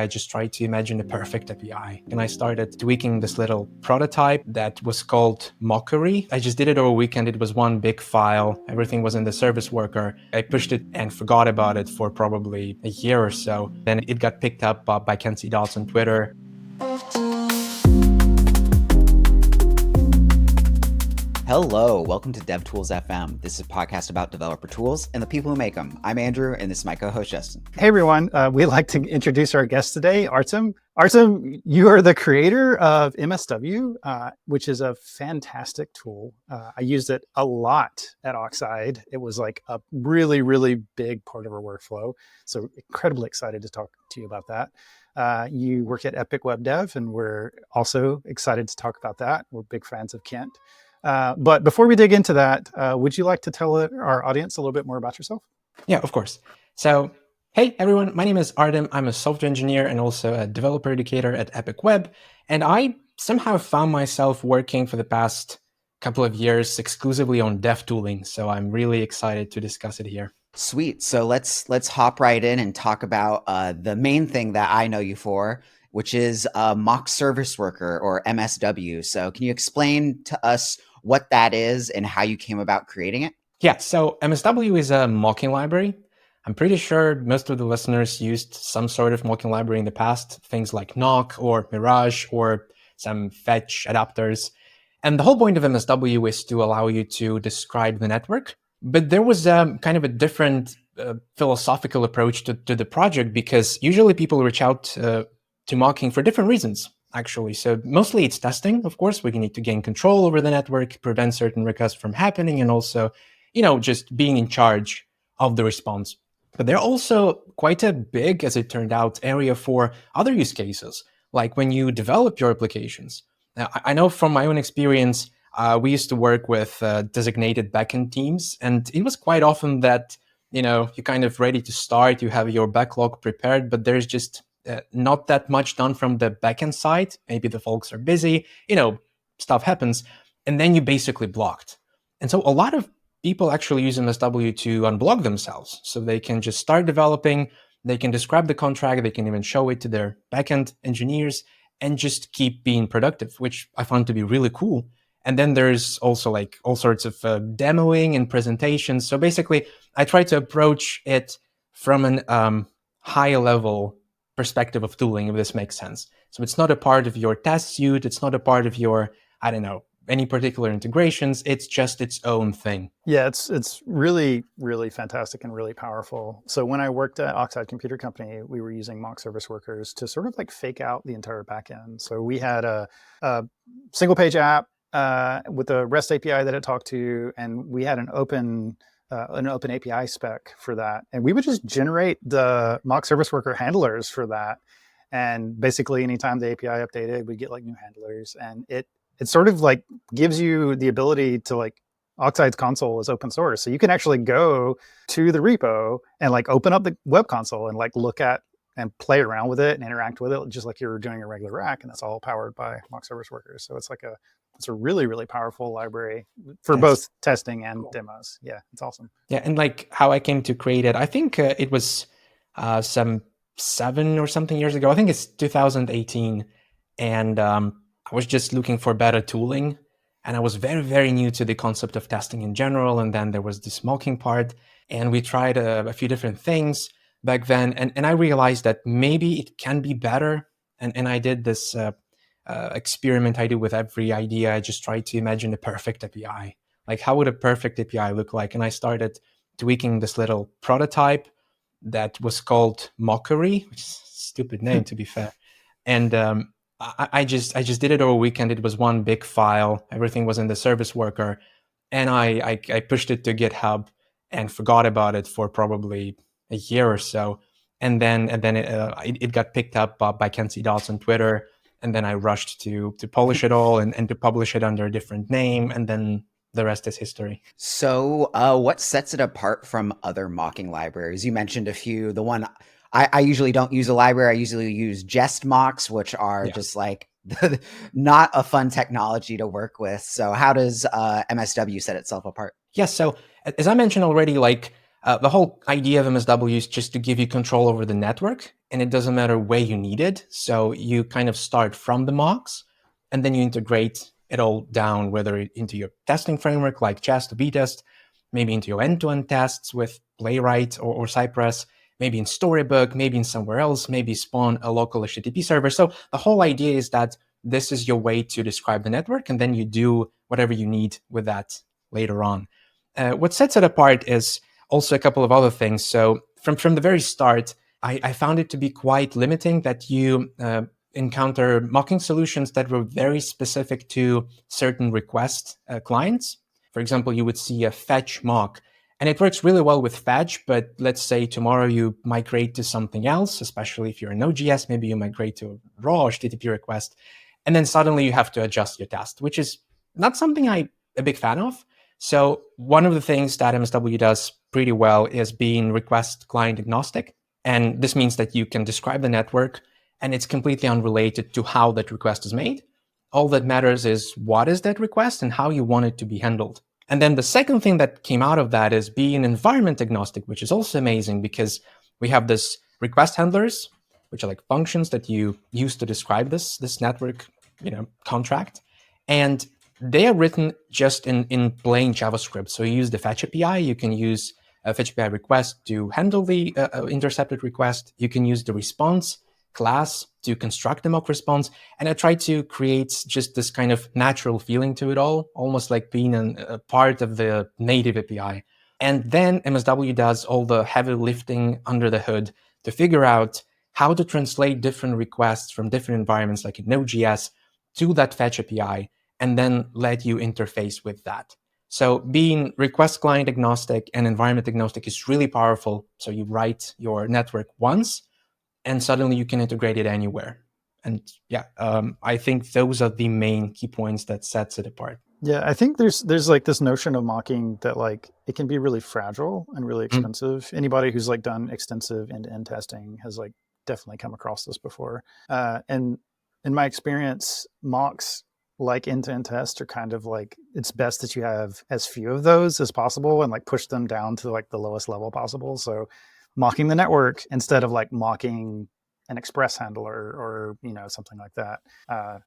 I just tried to imagine the perfect API, and I started tweaking this little prototype that was called Mockery. I just did it over a weekend. It was one big file. Everything was in the service worker. I pushed it and forgot about it for probably a year or so. Then it got picked up by Kenzie Dodds on Twitter. Hello, welcome to devtools-fm. This is a podcast about developer tools and the people who make them. I'm Andrew, and this is my co-host, Justin. Hey, everyone. We'd like to introduce our guest today, Artem. Artem, you are the creator of MSW, which is a fantastic tool. I used it a lot at Oxide. It was like a really, really big part of our workflow. So incredibly excited to talk to you about that. You work at Epic Web Dev, and we're also excited to talk about that. We're big fans of Kent. But before we dig into that, would you like to tell our audience a little bit more about yourself? Yeah, of course. So, hey everyone, my name is Artem. I'm a software engineer and also a developer educator at Epic Web. And I somehow found myself working for the past couple of years exclusively on dev tooling. So I'm really excited to discuss it here. Sweet. So let's hop right in and talk about the main thing that I know you for, which is mock service worker, or MSW. So can you explain to us what that is and how you came about creating it? Yeah, so MSW is a mocking library. I'm pretty sure most of the listeners used some sort of mocking library in the past, things like Knock or Mirage or some fetch adapters. And the whole point of MSW is to allow you to describe the network. But there was kind of a different philosophical approach to the project, because usually people reach out to mocking for different reasons, actually. So mostly it's testing, of course. We need to gain control over the network, prevent certain requests from happening, and also, just being in charge of the response. But they're also quite a big, as it turned out, area for other use cases, like when you develop your applications. Now, I know from my own experience, we used to work with designated backend teams, and it was quite often that, you're kind of ready to start, you have your backlog prepared, but there's just not that much done from the backend side. Maybe the folks are busy, stuff happens, and then you basically blocked. And so a lot of people actually use MSW to unblock themselves, so they can just start developing, they can describe the contract, they can even show it to their backend engineers, and just keep being productive, which I found to be really cool. And then there's also like all sorts of demoing and presentations. So basically, I try to approach it from an high level perspective of tooling, if this makes sense. So it's not a part of your test suite. It's not a part of your, any particular integrations. It's just its own thing. Yeah, it's really, really fantastic and really powerful. So when I worked at Oxide Computer Company, we were using mock service workers to sort of like fake out the entire backend. So we had a single page app with a REST API that it talked to, and we had an open API spec for that. And we would just generate the mock service worker handlers for that. And basically anytime the API updated, we get like new handlers. And it sort of like gives you the ability to, like, Oxide's console is open source. So you can actually go to the repo and like open up the web console and like look at and play around with it and interact with it just like you're doing a regular rack. And that's all powered by mock service workers. So it's a really, really powerful library for both testing and demos. Yeah, it's awesome. Yeah, and like how I came to create it, I think it was some 7 or something years ago. I think it's 2018. And I was just looking for better tooling. And I was very, very new to the concept of testing in general. And then there was this mocking part. And we tried a few different things back then. And I realized that maybe it can be better. And I did this experiment I do with every idea. I just tried to imagine a perfect API. Like, how would a perfect API look like? And I started tweaking this little prototype that was called Mockery, which is a stupid name to be fair. And I just did it over a weekend. It was one big file. Everything was in the service worker. And I pushed it to GitHub and forgot about it for probably a year or so. And then it got picked up by Kenzie Dodds on Twitter. And then I rushed to polish it all and to publish it under a different name. And then the rest is history. So what sets it apart from other mocking libraries? You mentioned a few. The one I usually don't use a library. I usually use jest mocks, which are just like not a fun technology to work with. So how does MSW set itself apart? Yes. So as I mentioned already, like The whole idea of MSW is just to give you control over the network, and it doesn't matter where you need it. So you kind of start from the mocks, and then you integrate it all down, whether into your testing framework like Jest or vtest, maybe into your end-to-end tests with Playwright or Cypress, maybe in Storybook, maybe in somewhere else, maybe spawn a local HTTP server. So the whole idea is that this is your way to describe the network, and then you do whatever you need with that later on. What sets it apart is also a couple of other things. So from the very start, I found it to be quite limiting that you encounter mocking solutions that were very specific to certain request clients. For example, you would see a fetch mock, and it works really well with fetch, but let's say tomorrow you migrate to something else, especially if you're in Node.js, maybe you migrate to a raw HTTP request, and then suddenly you have to adjust your test, which is not something I'm a big fan of. So one of the things that MSW does pretty well is being request client agnostic. And this means that you can describe the network and it's completely unrelated to how that request is made. All that matters is what is that request and how you want it to be handled. And then the second thing that came out of that is being environment agnostic, which is also amazing because we have this request handlers, which are like functions that you use to describe this network, contract. And they are written just in plain JavaScript. So you use the fetch API. You can use a fetch API request to handle the intercepted request. You can use the response class to construct the mock response. And I try to create just this kind of natural feeling to it all, almost like being a part of the native API. And then MSW does all the heavy lifting under the hood to figure out how to translate different requests from different environments, like in Node.js, to that fetch API, and then let you interface with that. So being request client agnostic and environment agnostic is really powerful. So you write your network once, and suddenly you can integrate it anywhere. And I think those are the main key points that sets it apart. Yeah, I think there's like this notion of mocking that like it can be really fragile and really expensive. Anybody who's like done extensive end-to-end testing has like definitely come across this before. And in my experience, mocks like end-to-end tests are kind of like, it's best that you have as few of those as possible and like push them down to like the lowest level possible. So mocking the network instead of like mocking an express handler or something like that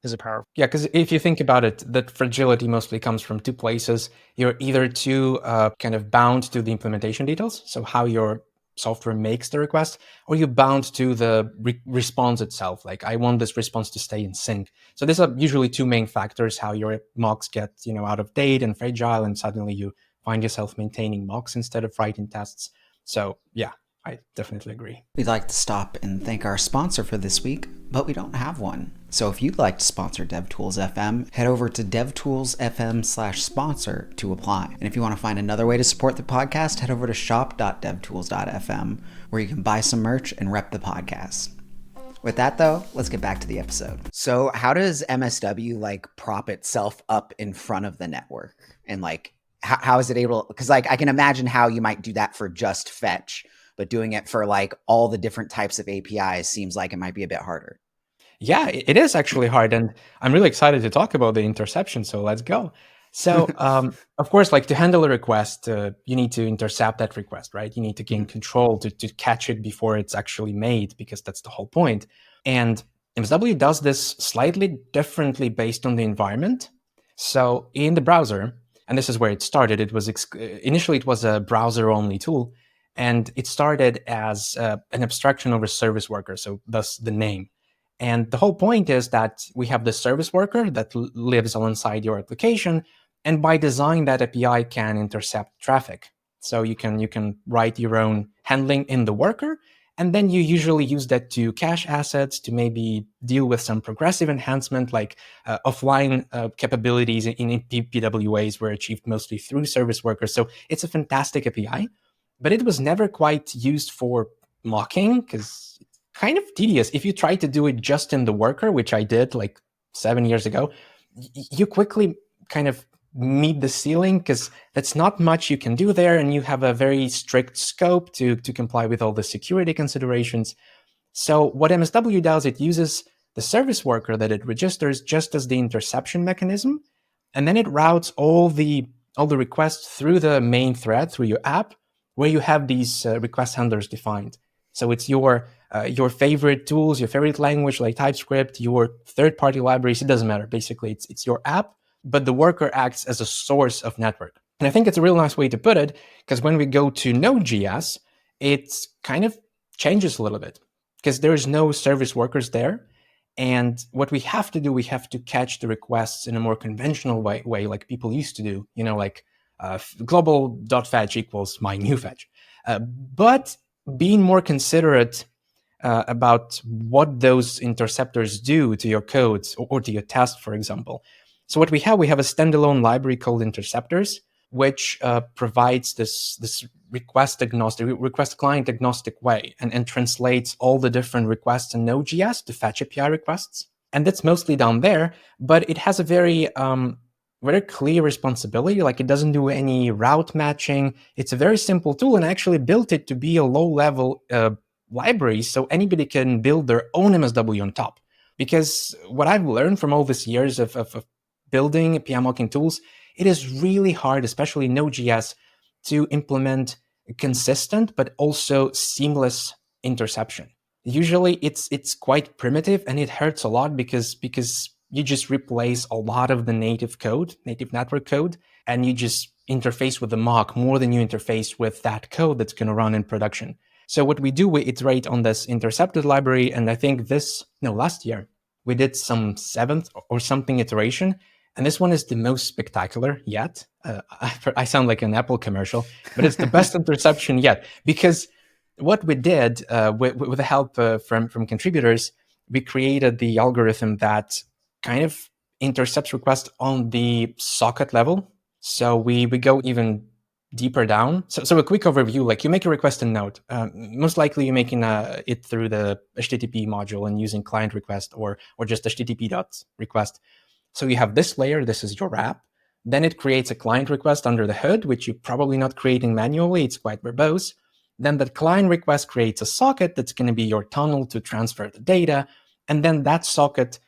is a powerful. Yeah, because if you think about it, that fragility mostly comes from two places. You're either too kind of bound to the implementation details, so how your software makes the request, or you're bound to the response itself. Like, I want this response to stay in sync. So these are usually two main factors, how your mocks get out of date and fragile, and suddenly you find yourself maintaining mocks instead of writing tests. So yeah, I definitely agree. We'd like to stop and thank our sponsor for this week, but we don't have one. So if you'd like to sponsor DevTools.fm, head over to devtools.fm/sponsor to apply. And if you want to find another way to support the podcast, head over to shop.devtools.fm, where you can buy some merch and rep the podcast. With that, though, let's get back to the episode. So how does MSW like prop itself up in front of the network? And like, how is it able, because like I can imagine how you might do that for just fetch, but doing it for like all the different types of APIs seems like it might be a bit harder. Yeah, it is actually hard. And I'm really excited to talk about the interception. So let's go. So of course, like to handle a request, you need to intercept that request, right? You need to gain control to catch it before it's actually made, because that's the whole point. And MSW does this slightly differently based on the environment. So in the browser, and this is where it started, it was initially it was a browser-only tool. And it started as an abstraction over service worker, so thus the name. And the whole point is that we have the service worker that lives alongside your application, and by design, that API can intercept traffic. So you can write your own handling in the worker, and then you usually use that to cache assets, to maybe deal with some progressive enhancement, like offline capabilities in PWAs were achieved mostly through service workers. So it's a fantastic API. But it was never quite used for mocking, because it's kind of tedious. If you try to do it just in the worker, which I did like 7 years ago, you quickly kind of meet the ceiling, because that's not much you can do there, and you have a very strict scope to comply with all the security considerations. So what MSW does, it uses the service worker that it registers just as the interception mechanism, and then it routes all the requests through the main thread, through your app, where you have these request handlers defined. So it's your favorite tools, your favorite language like TypeScript, your third-party libraries, it doesn't matter. Basically, it's your app, but the worker acts as a source of network. And I think it's a real nice way to put it, because when we go to Node.js, it kind of changes a little bit, because there's no service workers there. And what we have to do, we have to catch the requests in a more conventional way like people used to do, like global.fetch equals my new fetch. But being more considerate about what those interceptors do to your codes or to your test, for example. So what we have a standalone library called interceptors, which provides this request client agnostic way and translates all the different requests in Node.js to fetch API requests. And that's mostly down there, but it has a very clear responsibility. Like, it doesn't do any route matching. It's a very simple tool, and I actually built it to be a low-level library, so anybody can build their own MSW on top. Because what I've learned from all these years of building API mocking tools, it is really hard, especially in Node.js, to implement consistent but also seamless interception. Usually it's quite primitive, and it hurts a lot because you just replace a lot of the native network code, and you just interface with the mock more than you interface with that code that's going to run in production. So what we do, we iterate on this intercepted library, and I think last year, we did some 7th or something iteration, and this one is the most spectacular yet. I sound like an Apple commercial, but it's the best interception yet, because what we did with the help from contributors, we created the algorithm that kind of intercepts requests on the socket level. So we go even deeper down. So a quick overview, like you make a request in Node. Most likely you're making it through the HTTP module and using client request or just HTTP.request. So you have this layer, this is your app. Then it creates a client request under the hood, which you're probably not creating manually. It's quite verbose. Then that client request creates a socket that's going to be your tunnel to transfer the data. And then that socket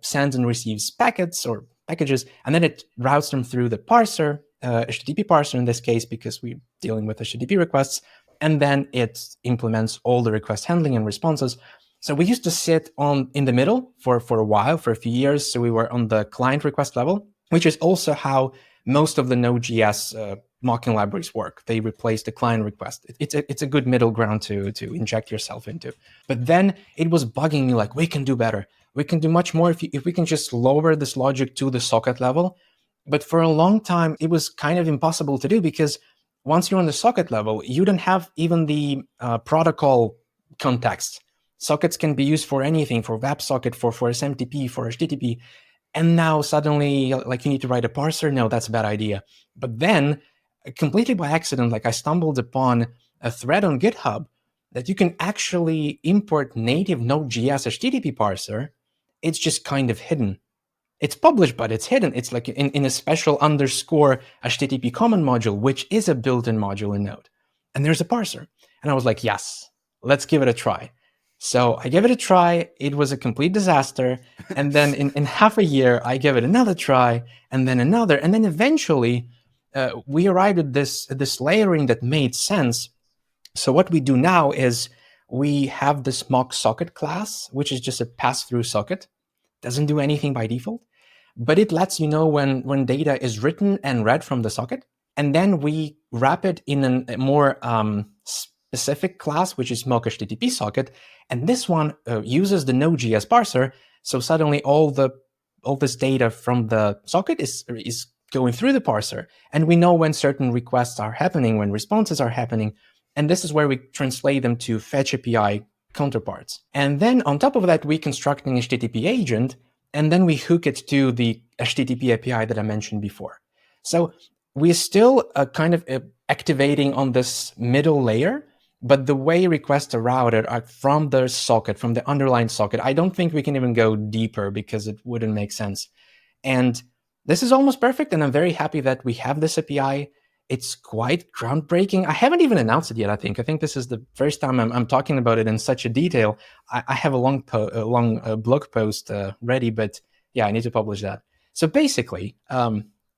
sends and receives packets or packages, and then it routes them through the parser, HTTP parser in this case, because we're dealing with HTTP requests, and then it implements all the request handling and responses. So we used to sit in the middle for a while, for a few years. So we were on the client request level, which is also how most of the Node.js mocking libraries work. They replace the client request. It's a good middle ground to inject yourself into. But then it was bugging me, like, we can do better. We can do much more if we can just lower this logic to the socket level. But for a long time, it was kind of impossible to do, because once you're on the socket level, you don't have even the protocol context. Sockets can be used for anything, for WebSocket, for SMTP, for HTTP. And now suddenly, like, you need to write a parser. No, that's a bad idea. But then, completely by accident, like, I stumbled upon a thread on GitHub that you can actually import native Node.js HTTP parser. It's just kind of hidden. It's published, but it's hidden. It's like in a special underscore HTTP common module, which is a built-in module in Node. And there's a parser. And I was like, yes, let's give it a try. So I gave it a try. It was a complete disaster. And then in half a year, I gave it another try, and then another. And then eventually, we arrived at this layering that made sense. So what we do now is we have this mock socket class, which is just a pass-through socket. Doesn't do anything by default, but it lets you know when data is written and read from the socket. And then we wrap it in a more specific class, which is mock HTTP socket. And this one uses the Node.js parser. So suddenly all this data from the socket is going through the parser. And we know when certain requests are happening, when responses are happening. And this is where we translate them to fetch API counterparts. And then on top of that, we construct an HTTP agent, and then we hook it to the HTTP API that I mentioned before. So we're still kind of activating on this middle layer, but the way requests are routed are from the socket, from the underlying socket. I don't think we can even go deeper because it wouldn't make sense. And this is almost perfect, and I'm very happy that we have this API. It's quite groundbreaking. I haven't even announced it yet, I think. I think this is the first time I'm talking about it in such a detail. I have a long blog post ready, but yeah, I need to publish that. So basically,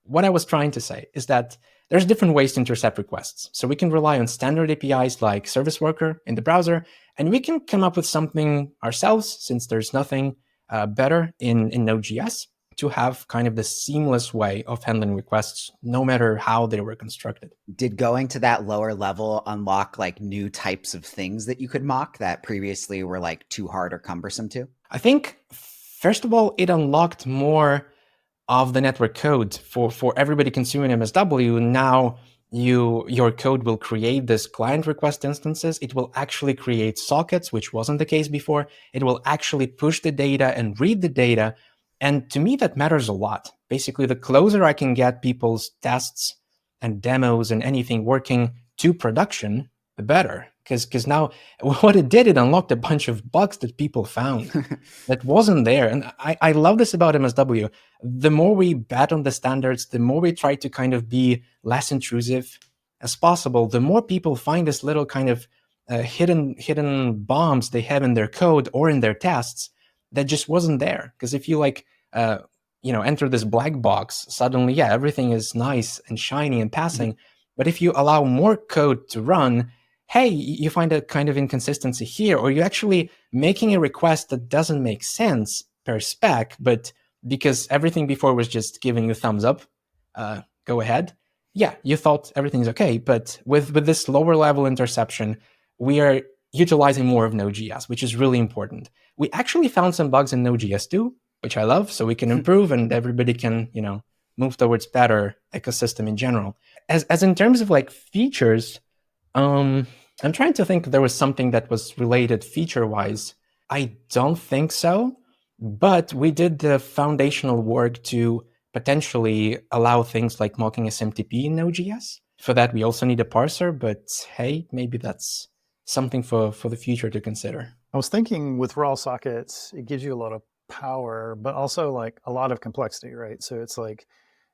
what I was trying to say is that there's different ways to intercept requests. So we can rely on standard APIs like Service Worker in the browser, and we can come up with something ourselves, since there's nothing better in Node.js, to have kind of the seamless way of handling requests, no matter how they were constructed. Did going to that lower level unlock like new types of things that you could mock that previously were like too hard or cumbersome to? I think, first of all, it unlocked more of the network code for everybody consuming MSW. Now your code will create this client request instances. It will actually create sockets, which wasn't the case before. It will actually push the data and read the data. And to me, that matters a lot. Basically, the closer I can get people's tests and demos and anything working to production, the better. Because now what it did, it unlocked a bunch of bugs that people found that wasn't there. And I love this about MSW. The more we bet on the standards, the more we try to kind of be less intrusive as possible, the more people find this little kind of hidden bombs they have in their code or in their tests that just wasn't there. Because if you enter this black box, suddenly, yeah, everything is nice and shiny and passing. But if you allow more code to run, hey, you find a kind of inconsistency here, or you're actually making a request that doesn't make sense per spec, but because everything before was just giving you thumbs up, go ahead. Yeah, you thought everything's okay, but with this lower level interception, we are utilizing more of Node.js, which is really important. We actually found some bugs in Node.js too, which I love, so we can improve and everybody can, move towards better ecosystem in general. As in terms of like features, I'm trying to think if there was something that was related feature-wise. I don't think so, but we did the foundational work to potentially allow things like mocking SMTP in Node.js. For that, we also need a parser, but hey, maybe that's something for the future to consider. I was thinking with raw sockets, it gives you a lot of power, but also like a lot of complexity, right? So it's like,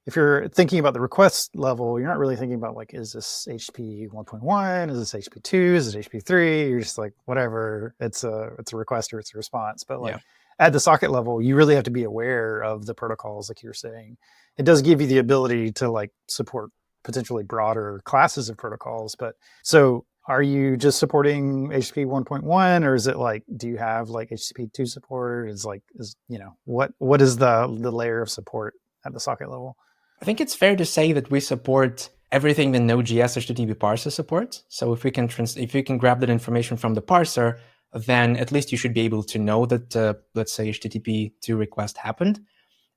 if you're thinking about the request level, you're not really thinking about like, is this HTTP 1.1? Is this HTTP 2? Is it HTTP 3? You're just like, whatever. It's a request or it's a response. But like at the socket level, you really have to be aware of the protocols, like you were saying. It does give you the ability to like support potentially broader classes of protocols. But so are you just supporting HTTP 1.1, or is it like, do you have like HTTP 2 support? What is the layer of support at the socket level? I think it's fair to say that we support everything the Node.js HTTP parser supports. So if we can grab that information from the parser, then at least you should be able to know that, let's say, HTTP 2 request happened.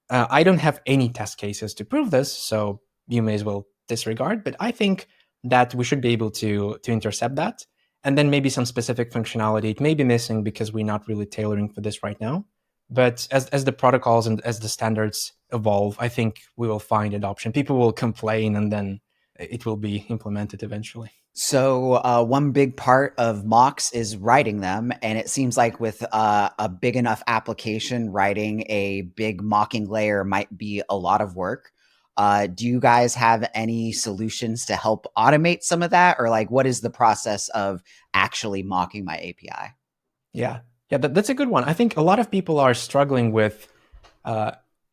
I don't have any test cases to prove this, so you may as well disregard. But I think that we should be able to intercept that. And then maybe some specific functionality it may be missing because we're not really tailoring for this right now. But as the protocols and as the standards evolve, I think we will find adoption. People will complain, and then it will be implemented eventually. So one big part of mocks is writing them. And it seems like with a big enough application, writing a big mocking layer might be a lot of work. Do you guys have any solutions to help automate some of that? Or like, what is the process of actually mocking my API? Yeah, that's a good one. I think a lot of people are struggling with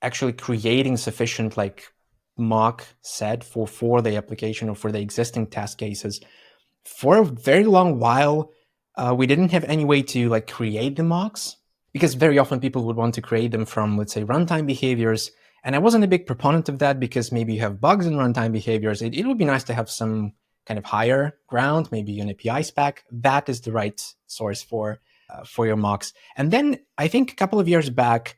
actually creating sufficient like mock set for the application or for the existing test cases. For a very long while, we didn't have any way to like create the mocks, because very often people would want to create them from, let's say, runtime behaviors. And I wasn't a big proponent of that because maybe you have bugs in runtime behaviors. It would be nice to have some kind of higher ground, maybe an API spec. That is the right source for your mocks. And then I think a couple of years back,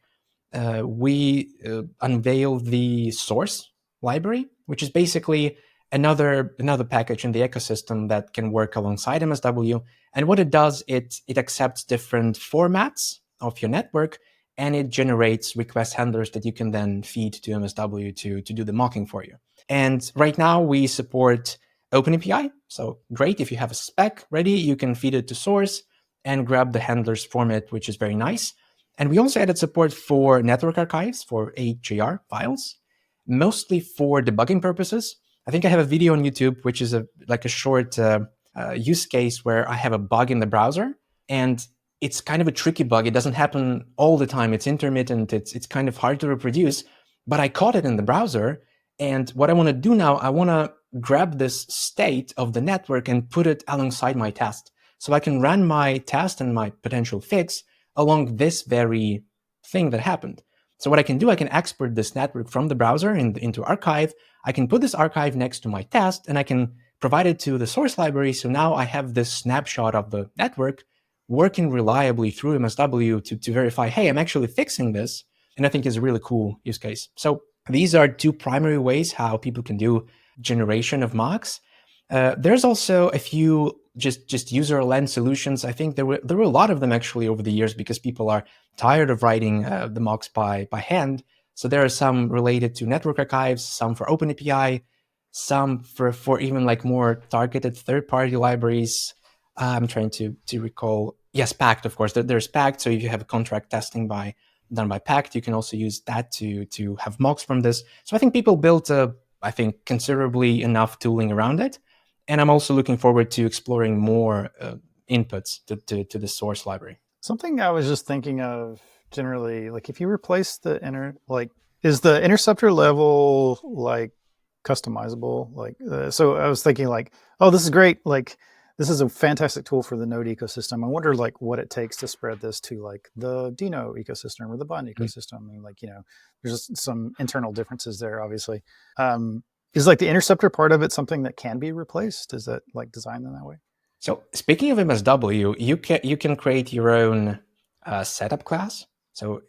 we unveiled the source library, which is basically another package in the ecosystem that can work alongside MSW. And what it does, it accepts different formats of your network, and it generates request handlers that you can then feed to MSW to do the mocking for you. And right now we support OpenAPI. So great, if you have a spec ready, you can feed it to source and grab the handlers format, which is very nice. And we also added support for network archives for HJR files, mostly for debugging purposes. I think I have a video on YouTube, which is a short use case where I have a bug in the browser, and it's kind of a tricky bug. It doesn't happen all the time. It's intermittent. It's kind of hard to reproduce, but I caught it in the browser. And what I want to do now, I want to grab this state of the network and put it alongside my test. So I can run my test and my potential fix along this very thing that happened. So what I can do, I can export this network from the browser into archive. I can put this archive next to my test, and I can provide it to the source library. So now I have this snapshot of the network working reliably through MSW to verify, hey, I'm actually fixing this. And I think is a really cool use case. So these are two primary ways how people can do generation of mocks. There's also a few just user-led solutions. I think there were a lot of them actually over the years because people are tired of writing the mocks by hand. So there are some related to network archives, some for OpenAPI, some for even like more targeted third-party libraries. I'm trying to recall. Yes, Pact, of course. There's Pact. So if you have a contract testing done by Pact, you can also use that to have mocks from this. So I think people built I think considerably enough tooling around it. And I'm also looking forward to exploring more inputs to the source library. Something I was just thinking of generally, like if you replace is the interceptor level like customizable? So I was thinking like, oh, this is great. Like this is a fantastic tool for the Node ecosystem. I wonder like what it takes to spread this to like the Dino ecosystem or the Bun ecosystem. I mean, like, there's just some internal differences there, obviously. Is like the interceptor part of it something that can be replaced? Is that like designed in that way? So speaking of MSW, you can create your own setup class.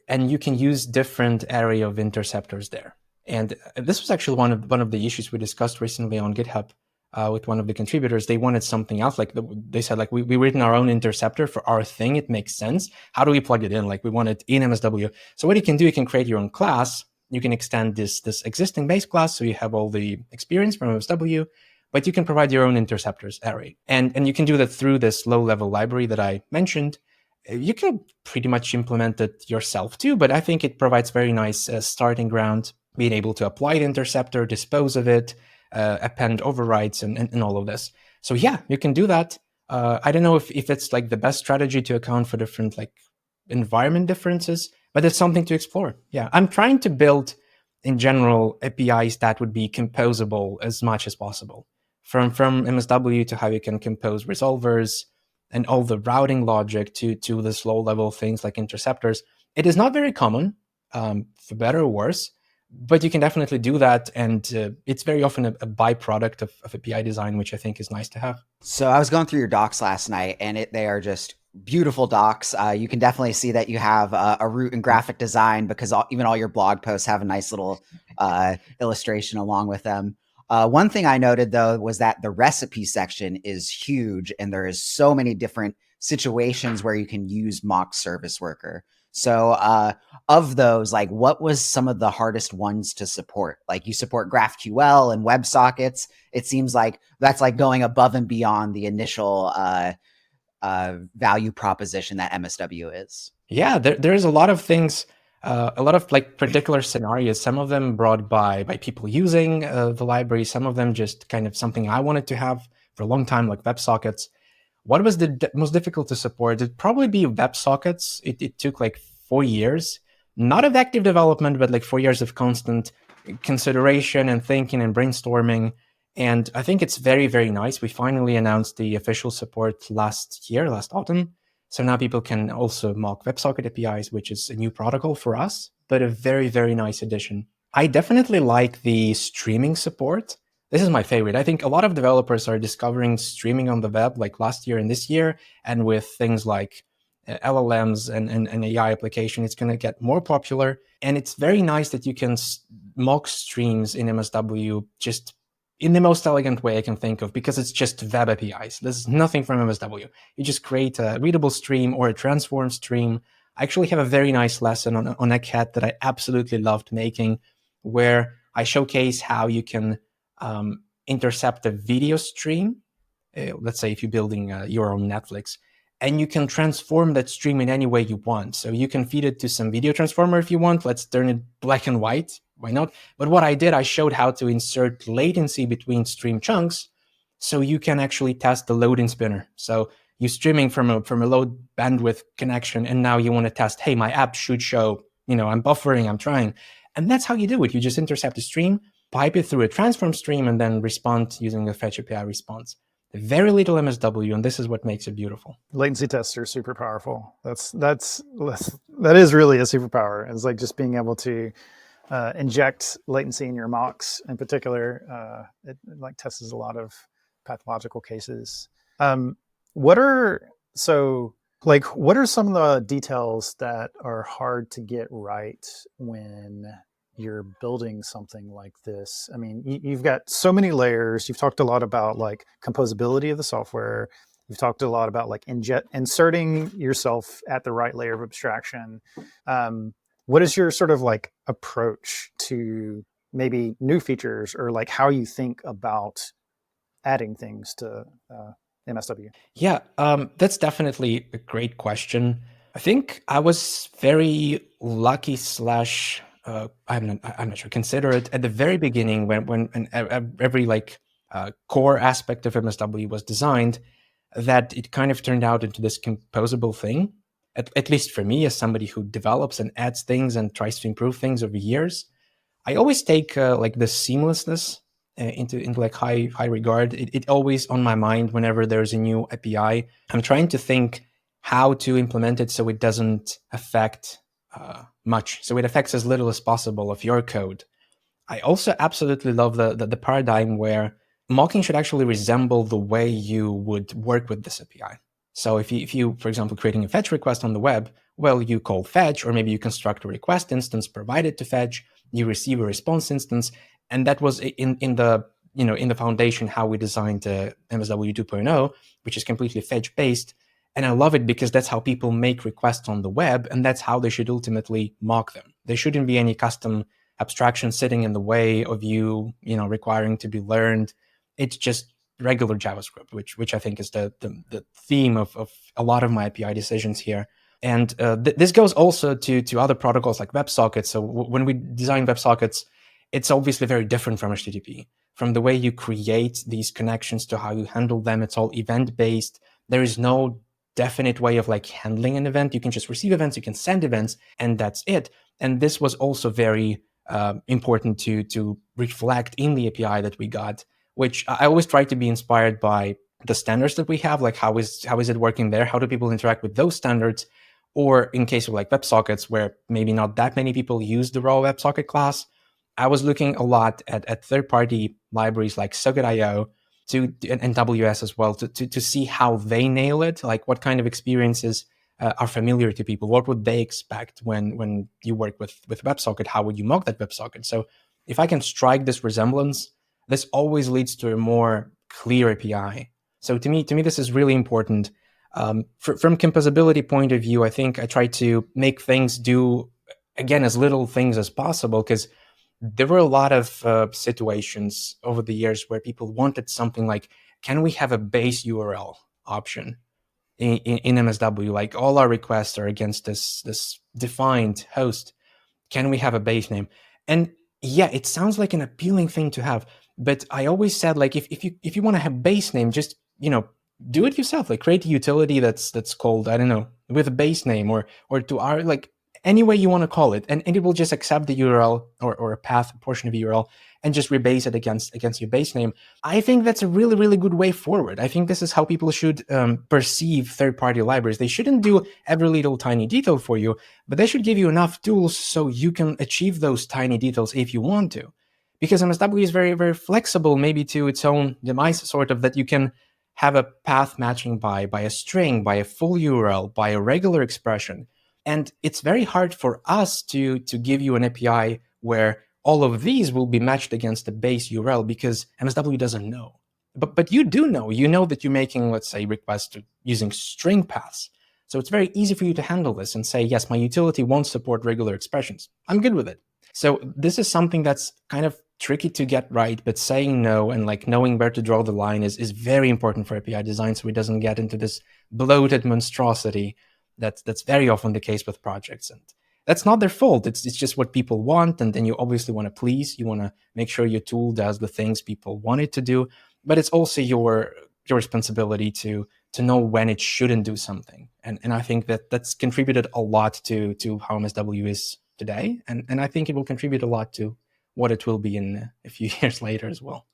And you can use different array of interceptors there. And this was actually one of the issues we discussed recently on GitHub with one of the contributors. They wanted something else. Like they said, like we written our own interceptor for our thing. It makes sense. How do we plug it in? Like we want it in MSW. So what you can do, you can create your own class. You can extend this existing base class, so you have all the experience from MSW, but you can provide your own interceptors array. And you can do that through this low-level library that I mentioned. You can pretty much implement it yourself too, but I think it provides very nice starting ground, being able to apply the interceptor, dispose of it, append overrides, and all of this. So yeah, you can do that. I don't know if it's like the best strategy to account for different like environment differences, but it's something to explore. Yeah, I'm trying to build, in general, APIs that would be composable as much as possible. From MSW to how you can compose resolvers and all the routing logic to this low-level things like interceptors. It is not very common, for better or worse, but you can definitely do that, and it's very often a byproduct of API design, which I think is nice to have. So I was going through your docs last night, and they are just beautiful docs. You can definitely see that you have a root in graphic design because even all your blog posts have a nice little illustration along with them. One thing I noted, though, was that the recipe section is huge, and there is so many different situations where you can use mock service worker. So of those, like, what was some of the hardest ones to support? Like, you support GraphQL and WebSockets. It seems like that's like going above and beyond the initial value proposition that MSW is. Yeah, there's a lot of things, a lot of like particular scenarios. Some of them brought by people using the library. Some of them just kind of something I wanted to have for a long time, like WebSockets. What was the most difficult to support? It'd probably be WebSockets. It took like 4 years, not of active development, but like 4 years of constant consideration and thinking and brainstorming. And I think it's very, very nice. We finally announced the official support last autumn. So now people can also mock WebSocket APIs, which is a new protocol for us, but a very, very nice addition. I definitely like the streaming support. This is my favorite. I think a lot of developers are discovering streaming on the web like last year and this year. And with things like LLMs and AI application, it's going to get more popular. And it's very nice that you can mock streams in MSW just in the most elegant way I can think of, because it's just web APIs. There's nothing from MSW. You just create a readable stream or a transform stream. I actually have a very nice lesson on Egghead that I absolutely loved making, where I showcase how you can intercept a video stream. Let's say if you're building your own Netflix, and you can transform that stream in any way you want. So you can feed it to some video transformer if you want. Let's turn it black and white. Why not? But what I did, I showed how to insert latency between stream chunks so you can actually test the loading spinner. So you're streaming from a low bandwidth connection, and now you want to test, hey, my app should show, I'm buffering, I'm trying. And that's how you do it. You just intercept the stream. pipe it through a transform stream and then respond using a fetch API response. Very little MSW, and this is what makes it beautiful. Latency tests are super powerful. That is really a superpower. It's like just being able to inject latency in your mocks in particular. It like tests a lot of pathological cases. What are some of the details that are hard to get right when you're building something like this? I mean, you've got so many layers. You've talked a lot about like composability of the software. You've talked a lot about like inserting yourself at the right layer of abstraction. What is your sort of like approach to maybe new features, or like how you think about adding things to MSW? Yeah, that's definitely a great question. I think I was very lucky slash I'm not sure, consider it at the very beginning when every like core aspect of MSW was designed, that it kind of turned out into this composable thing. At least for me, as somebody who develops and adds things and tries to improve things over years, I always take like the seamlessness into like high regard. It always on my mind whenever there's a new API. I'm trying to think how to implement it so it doesn't affect much, so it affects as little as possible of your code. I also absolutely love the paradigm where mocking should actually resemble the way you would work with this API. So if you, for example, creating a fetch request on the web, well, you call fetch, or maybe you construct a request instance provided to fetch, you receive a response instance, and that was in the foundation how we designed MSW 2.0, which is completely fetch based. And I love it because that's how people make requests on the web, and that's how they should ultimately mock them. There shouldn't be any custom abstraction sitting in the way of you requiring to be learned. It's just regular JavaScript, which I think is the theme of a lot of my API decisions here. And this goes also to other protocols like WebSockets. So when we design WebSockets, it's obviously very different from HTTP. From the way you create these connections to how you handle them, it's all event-based. There is no definite way of like handling an event. You can just receive events, you can send events, and that's it. And this was also very important to reflect in the API that we got, which I always try to be inspired by the standards that we have, like how is it working there? How do people interact with those standards? Or in case of like WebSockets, where maybe not that many people use the raw WebSocket class, I was looking a lot at third-party libraries like Socket.io and WS as well to see how they nail it, like what kind of experiences are familiar to people. What would they expect when you work with WebSocket? How would you mock that WebSocket? So if I can strike this resemblance, this always leads to a more clear API. So to me, this is really important. From composability point of view, I think I try to make things do, again, as little things as possible, because there were a lot of situations over the years where people wanted something like, can we have a base URL option in MSW? Like all our requests are against this defined host. Can we have a base name? And yeah, it sounds like an appealing thing to have, but I always said, like, if you want to have base name, just do it yourself. Like create a utility that's called, I don't know, with a base name or to our, like, any way you want to call it, and it will just accept the URL or a path, a portion of URL, and just rebase it against your base name. I think that's a really, really good way forward. I think this is how people should perceive third-party libraries. They shouldn't do every little tiny detail for you, but they should give you enough tools so you can achieve those tiny details if you want to. Because MSW is very, very flexible, maybe to its own demise, sort of, that you can have a path matching by a string, by a full URL, by a regular expression. And it's very hard for us to give you an API where all of these will be matched against the base URL, because MSW doesn't know. But you do know. You know that you're making, let's say, requests using string paths. So it's very easy for you to handle this and say, yes, my utility won't support regular expressions. I'm good with it. So this is something that's kind of tricky to get right, but saying no and like knowing where to draw the line is very important for API design, so it doesn't get into this bloated monstrosity that's very often the case with projects. And that's not their fault. It's just what people want, and then you obviously want to please. You want to make sure your tool does the things people want it to do, but it's also your responsibility to know when it shouldn't do something. And I think that's contributed a lot to how MSW is today, and I think it will contribute a lot to what it will be in a few years later as well.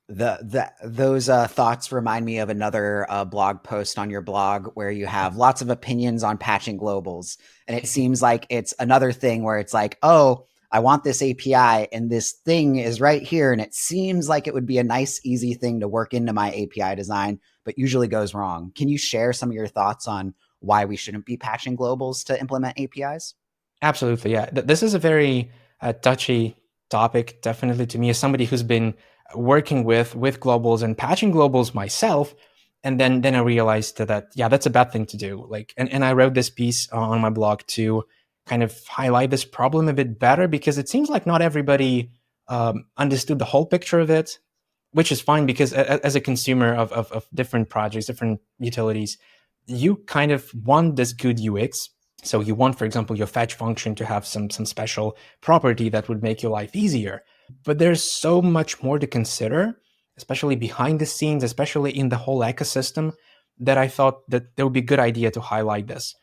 Those thoughts remind me of another blog post on your blog where you have lots of opinions on patching globals. And it seems like it's another thing where it's like, oh, I want this API and this thing is right here. And it seems like it would be a nice, easy thing to work into my API design, but usually goes wrong. Can you share some of your thoughts on why we shouldn't be patching globals to implement APIs? Absolutely, yeah. This is a very touchy topic, definitely to me, as somebody who's been working with globals and patching globals myself. And then I realized that, yeah, that's a bad thing to do. And I wrote this piece on my blog to kind of highlight this problem a bit better, because it seems like not everybody understood the whole picture of it, which is fine, because as a consumer of different projects, different utilities, you kind of want this good UX. So you want, for example, your fetch function to have some special property that would make your life easier. But there's so much more to consider, especially behind the scenes, especially in the whole ecosystem, that I thought that it would be a good idea to highlight this.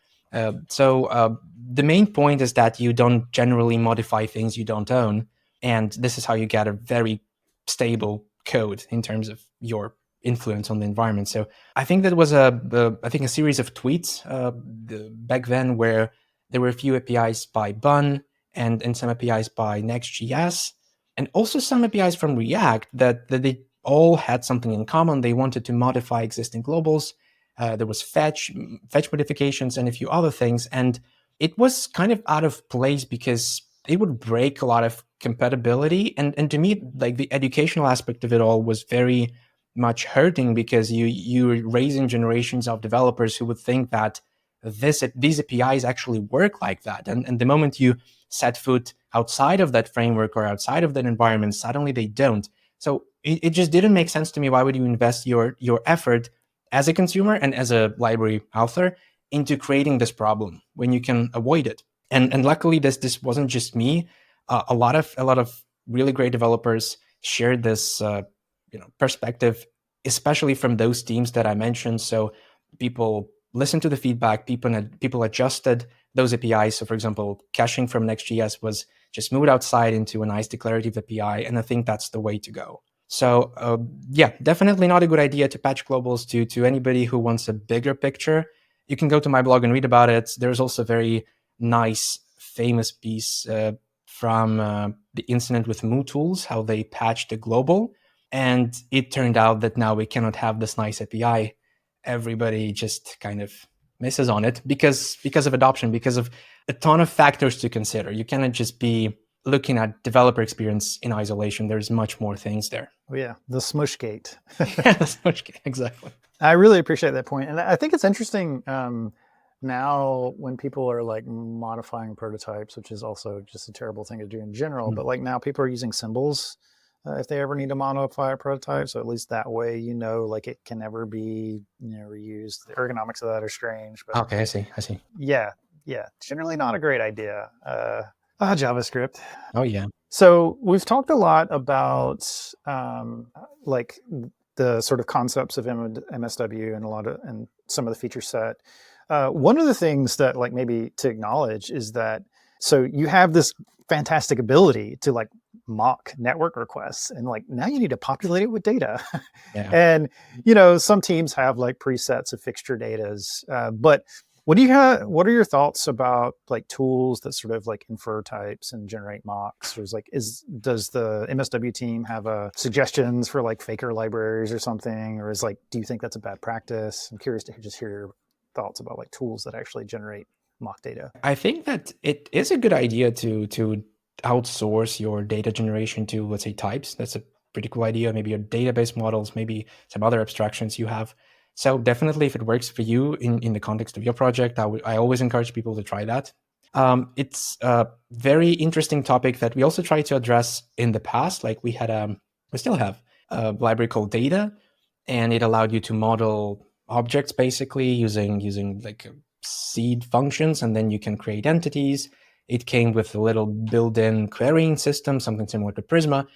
So the main point is that you don't generally modify things you don't own. And this is how you get a very stable code in terms of your influence on the environment. So I think that was a series of tweets back then where there were a few APIs by Bun and some APIs by Next.js, and also some APIs from React that they all had something in common. They wanted to modify existing globals. There was fetch modifications and a few other things. And it was kind of out of place because it would break a lot of compatibility. And to me, like, the educational aspect of it all was very much hurting, because you're raising generations of developers who would think that these APIs actually work like that. And the moment you set foot outside of that framework or outside of that environment, suddenly they don't. So it just didn't make sense to me. Why would you invest your effort as a consumer and as a library author into creating this problem when you can avoid it? And luckily, this wasn't just me. A lot of really great developers shared this perspective, especially from those teams that I mentioned. So people listened to the feedback, people adjusted those APIs. So for example, caching from Next.js was just moved outside into a nice declarative API, and I think that's the way to go. So yeah, definitely not a good idea to patch globals to anybody who wants a bigger picture. You can go to my blog and read about it. There's also a very nice, famous piece from the incident with MooTools, how they patched the global. And it turned out that now we cannot have this nice API. Everybody just kind of misses on it because of adoption, because of a ton of factors to consider. You cannot just be looking at developer experience in isolation. There's much more things there. Oh yeah, the Smushgate. Yeah, the Smushgate, exactly. I really appreciate that point. And I think it's interesting now when people are like modifying prototypes, which is also just a terrible thing to do in general, but like now people are using symbols if they ever need to modify a prototype. So at least that way, like it can never be, reused. The ergonomics of that are strange. But okay, I see. Yeah. Generally not a great idea. JavaScript. Oh yeah. So we've talked a lot about like the sort of concepts of MSW and some of the feature set. One of the things that like maybe to acknowledge is that, so you have this fantastic ability to like mock network requests, and like now you need to populate it with data. Yeah. And some teams have like presets of fixture datas, but what are your thoughts about like tools that sort of like infer types and generate mocks? Or does the MSW team have suggestions for like faker libraries or something? Or do you think that's a bad practice? I'm curious to just hear your thoughts about like tools that actually generate mock data. I think that it is a good idea to outsource your data generation to, let's say, types. That's a pretty cool idea. Maybe your database models, maybe some other abstractions you have. So definitely, if it works for you in the context of your project, I always encourage people to try that. It's a very interesting topic that we also tried to address in the past. Like we still have a library called Data, and it allowed you to model objects basically using like seed functions, and then you can create entities. It came with a little built-in querying system, something similar to Prisma.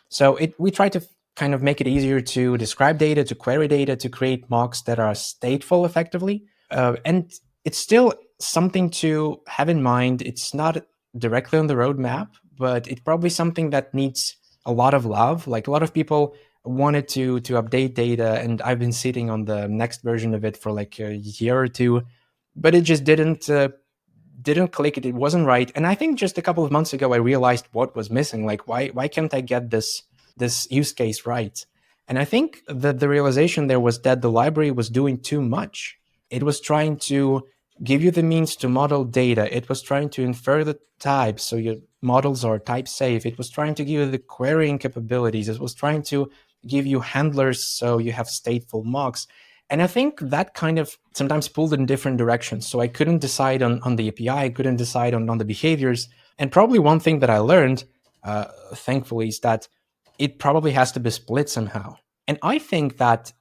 So we tried to kind of make it easier to describe data, to query data, to create mocks that are stateful effectively. And it's still something to have in mind. It's not directly on the roadmap, but it's probably something that needs a lot of love. Like a lot of people wanted to update data, and I've been sitting on the next version of it for like a year or two, but it just didn't click. It wasn't right. And I think just a couple of months ago I realized what was missing. Like why can't I get this use case right? And I think that the realization there was that the library was doing too much. It was trying to give you the means to model data. It was trying to infer the types so your models are type safe. It was trying to give you the querying capabilities. It was trying to give you handlers so you have stateful mocks. And I think that kind of sometimes pulled in different directions. So I couldn't decide on the API, I couldn't decide on the behaviors. And probably one thing that I learned, thankfully, is that it probably has to be split somehow. And I think that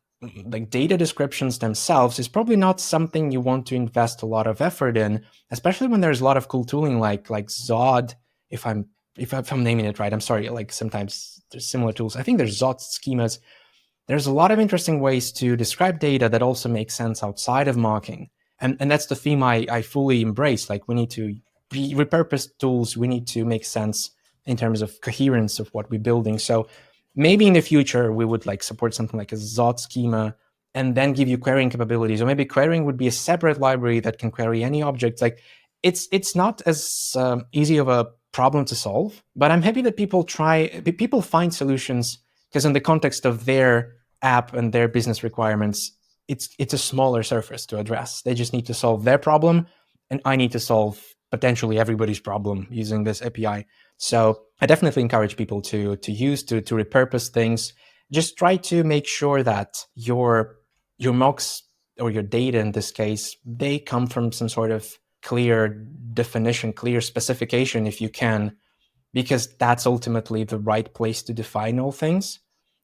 like data descriptions themselves is probably not something you want to invest a lot of effort in, especially when there's a lot of cool tooling like Zod, if I'm naming it right. I'm sorry, like sometimes there's similar tools. I think there's Zod schemas. There's a lot of interesting ways to describe data that also make sense outside of mocking. And that's the theme I fully embrace. Like we need to repurpose tools. We need to make sense in terms of coherence of what we're building. So maybe in the future, we would like support something like a Zod schema and then give you querying capabilities. Or maybe querying would be a separate library that can query any object. Like it's not as easy of a problem to solve, but I'm happy that people find solutions, because in the context of their app and their business requirements, it's a smaller surface to address. They just need to solve their problem, and I need to solve potentially everybody's problem using this API. So I definitely encourage people to repurpose things. Just try to make sure that your mocks or your data in this case, they come from some sort of clear definition, clear specification if you can, because that's ultimately the right place to define all things.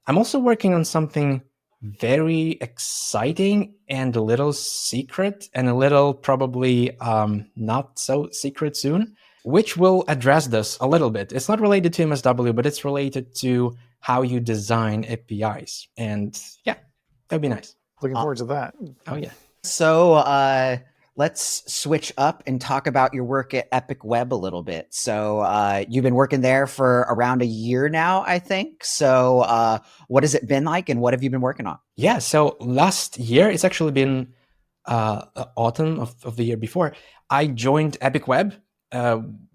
I'm also working on something very exciting and a little secret and a little probably not so secret soon, which will address this a little bit. It's not related to MSW, but it's related to how you design APIs. And yeah, that'd be nice. Looking forward to that. Oh, yeah. So let's switch up and talk about your work at Epic Web a little bit. So you've been working there for around a year now, I think. So what has it been like, and what have you been working on? Yeah, so last year, it's actually been autumn of the year before, I joined Epic Web,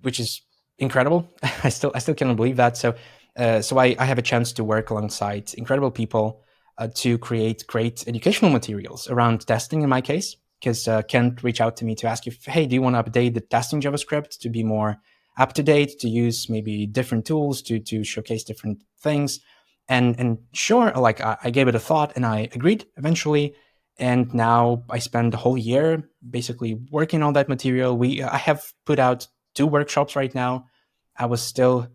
which is incredible. I still cannot believe that. So I have a chance to work alongside incredible people to create great educational materials around testing in my case, because Kent reached out to me to ask if, hey, do you want to update the testing JavaScript to be more up to date, to use maybe different tools to showcase different things? And sure, like I gave it a thought and I agreed eventually. And now I spend the whole year basically working on that material. I have put out 2 workshops right now. I was still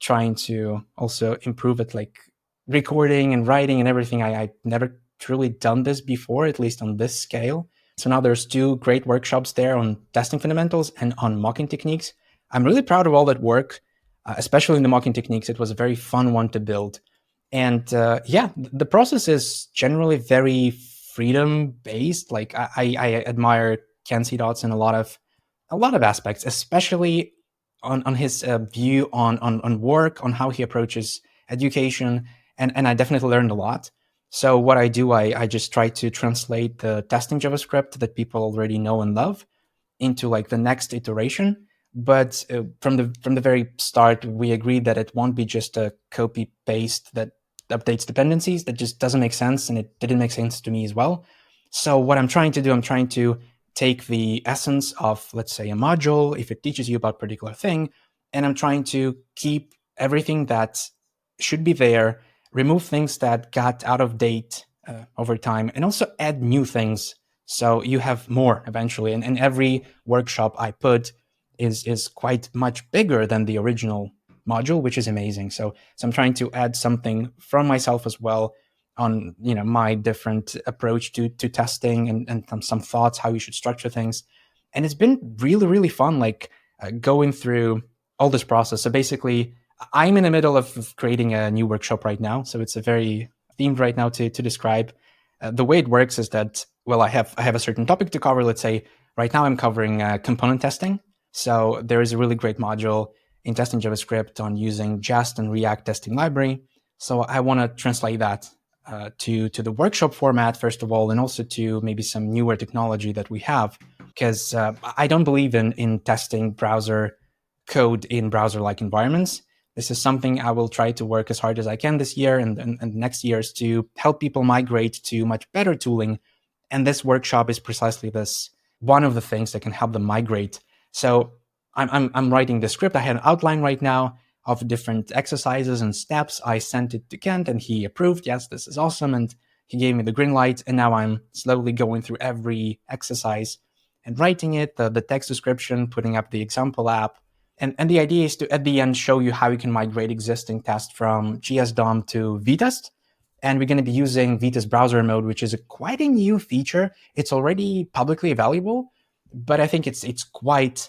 trying to also improve it, like recording and writing and everything. I never truly done this before, at least on this scale. So now there's 2 great workshops there on testing fundamentals and on mocking techniques. I'm really proud of all that work, especially in the mocking techniques. It was a very fun one to build. And yeah, the process is generally very freedom-based. Like I admire Ken C. Dots in a lot of aspects, especially on his view on work, on how he approaches education, and I definitely learned a lot. So what I do, I just try to translate the testing JavaScript that people already know and love into like the next iteration. But from the very start, we agreed that it won't be just a copy paste that updates dependencies. That just doesn't make sense, and it didn't make sense to me as well. So what I'm trying to do, I'm trying to take the essence of, let's say, a module, if it teaches you about a particular thing, and I'm trying to keep everything that should be there, remove things that got out of date over time, and also add new things so you have more eventually. And every workshop I put is quite much bigger than the original module, which is amazing. So I'm trying to add something from myself as well on my different approach to testing and some thoughts how you should structure things. And it's been really, really fun, like going through all this process. So basically, I'm in the middle of creating a new workshop right now. So it's a very themed right now to describe. The way it works is that, well, I have a certain topic to cover. Let's say right now I'm covering component testing. So there is a really great module in testing JavaScript on using Jest and React testing library. So I want to translate that to the workshop format, first of all, and also to maybe some newer technology that we have, because I don't believe in testing browser code in browser-like environments. This is something I will try to work as hard as I can this year and next years to help people migrate to much better tooling. And this workshop is precisely this, one of the things that can help them migrate. So I'm writing the script. I have an outline right now of different exercises and steps. I sent it to Kent and he approved. Yes, this is awesome. And he gave me the green light. And now I'm slowly going through every exercise and writing it, the text description, putting up the example app. And the idea is to, at the end, show you how you can migrate existing tests from GSDOM to vtest. And we're going to be using vtest browser mode, which is quite a new feature. It's already publicly available, but I think it's quite...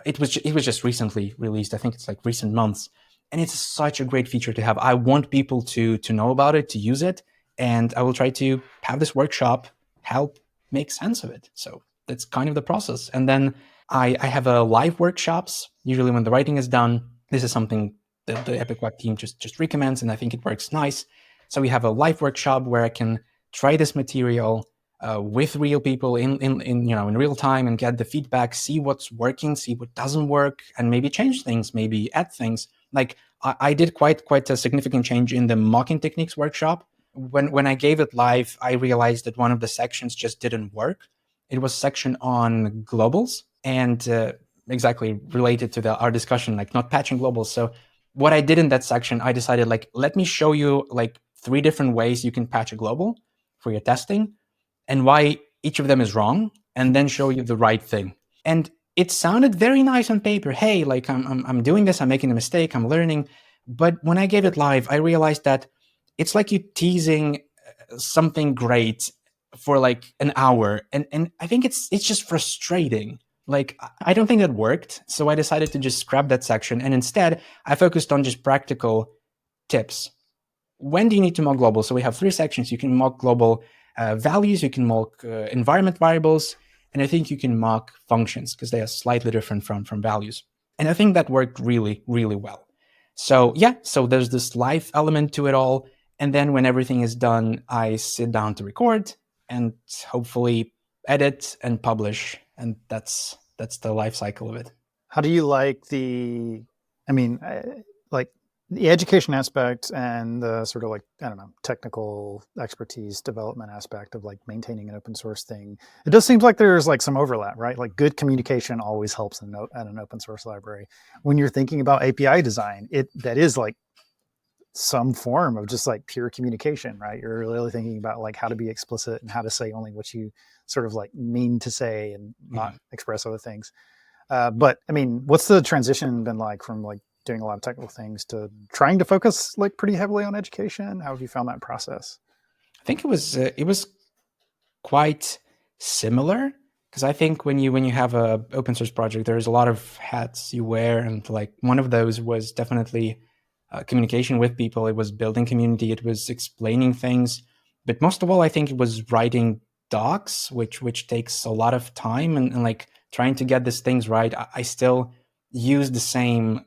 It was just recently released. I think it's like recent months. And it's such a great feature to have. I want people to know about it, to use it. And I will try to have this workshop help make sense of it. So that's kind of the process. And then I have a live workshops. Usually when the writing is done, this is something that the Epic Web team just recommends, and I think it works nice. So we have a live workshop where I can try this material with real people in real time and get the feedback, see what's working, see what doesn't work, and maybe change things, maybe add things. Like I did quite a significant change in the mocking techniques workshop. When I gave it live, I realized that one of the sections just didn't work. It was section on globals and exactly related to our discussion, like not patching globals. So what I did in that section, I decided let me show you 3 different ways you can patch a global for your testing and why each of them is wrong, and then show you the right thing. And it sounded very nice on paper. Hey, I'm doing this, I'm making a mistake, I'm learning. But when I gave it live, I realized that it's like you teasing something great for an hour. And I think it's just frustrating. I don't think that worked. So I decided to just scrap that section. And instead, I focused on just practical tips. When do you need to mock global? So we have 3 sections. You can mock global values, you can mock environment variables, and I think you can mock functions because they are slightly different from values. And I think that worked really, really well. So yeah, so there's this live element to it all. And then when everything is done, I sit down to record and hopefully edit and publish. And that's the life cycle of it. How do you like the education aspect and the sort of technical expertise development aspect of maintaining an open source thing? It does seem like there's some overlap, right? Good communication always helps in an open source library. When you're thinking about API design, that is some form of just pure communication, right? You're really thinking about how to be explicit and how to say only what you sort of mean to say and not express other things. But I mean, what's the transition been from doing a lot of technical things to trying to focus pretty heavily on education? How have you found that process? I think it was quite similar, because I think when you have a open source project, there's a lot of hats you wear, and one of those was definitely communication with people. It was building community. It was explaining things, but most of all, I think it was writing docs, which takes a lot of time and trying to get these things right. I still use the same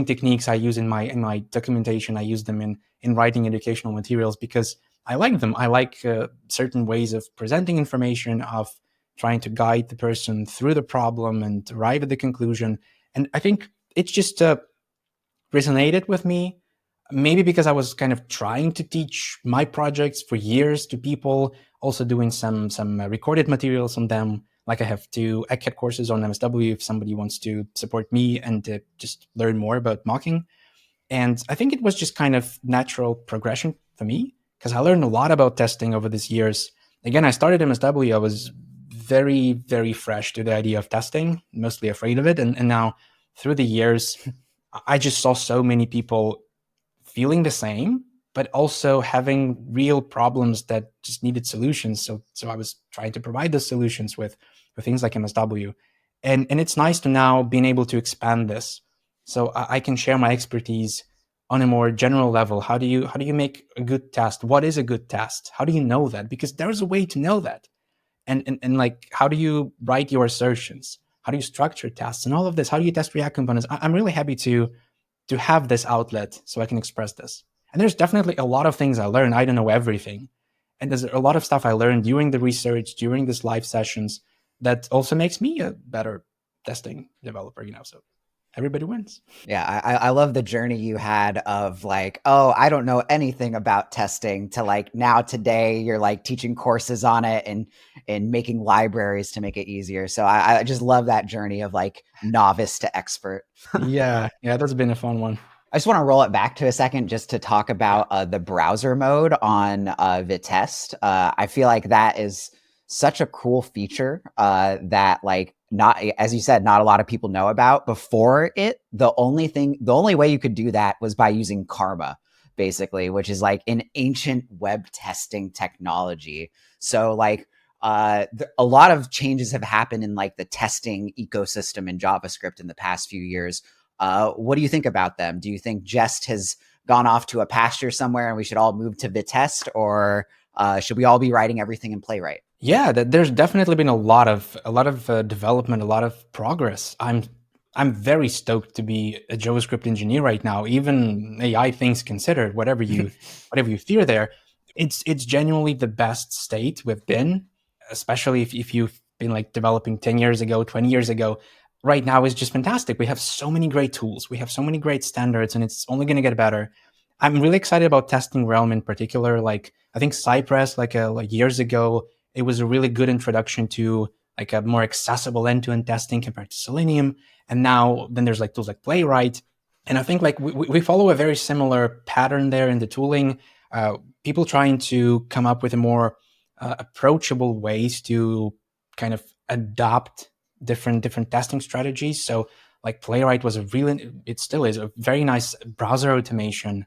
techniques I use in my documentation. I use them in writing educational materials because I like them. I like certain ways of presenting information, of trying to guide the person through the problem and arrive at the conclusion. And I think it's just resonated with me, maybe because I was kind of trying to teach my projects for years to people, also doing some recorded materials on them. I have 2 ECHET courses on MSW if somebody wants to support me and just learn more about mocking. And I think it was just kind of natural progression for me, because I learned a lot about testing over these years. Again, I started MSW. I was very, very fresh to the idea of testing, mostly afraid of it. And now through the years, I just saw so many people feeling the same, but also having real problems that just needed solutions. So I was trying to provide those solutions with things like MSW. And it's nice to now being able to expand this. So I can share my expertise on a more general level. How do you make a good test? What is a good test? How do you know that? Because there's a way to know that. And how do you write your assertions? how do you structure tests, and all of this. How do you test React components? I'm really happy to have this outlet so I can express this. And there's definitely a lot of things I learned. I don't know everything. And there's a lot of stuff I learned during the research, during these live sessions, that also makes me a better testing developer, so everybody wins. Yeah, I love the journey you had of like, oh, I don't know anything about testing, to like now today you're like teaching courses on it and making libraries to make it easier. So I just love that journey of like novice to expert. Yeah, that's been a fun one. I just want to roll it back to a second just to talk about the browser mode on Vitest. I feel like that is such a cool feature that, like, not, as you said, not a lot of people know about. Before it, the only way you could do that was by using Karma, basically, which is like an ancient web testing technology. So like a lot of changes have happened in like the testing ecosystem in JavaScript in the past few years. What do you think about them? Do you think Jest has gone off to a pasture somewhere and we should all move to Vitest, or should we all be writing everything in Playwright? Yeah, there's definitely been a lot of development, a lot of progress. I'm very stoked to be a JavaScript engineer right now. Even AI things considered, whatever you fear there, it's genuinely the best state we've been, especially if you've been like developing 10 years ago, 20 years ago. Right now is just fantastic. We have so many great tools. We have so many great standards, and it's only going to get better. I'm really excited about testing realm in particular. Like, I think Cypress, like years ago, it was a really good introduction to like a more accessible end-to-end testing compared to Selenium. And now then there's like tools like Playwright. And I think like we follow a very similar pattern there in the tooling. People trying to come up with a more approachable ways to kind of adopt different testing strategies. So like Playwright was it still is a very nice browser automation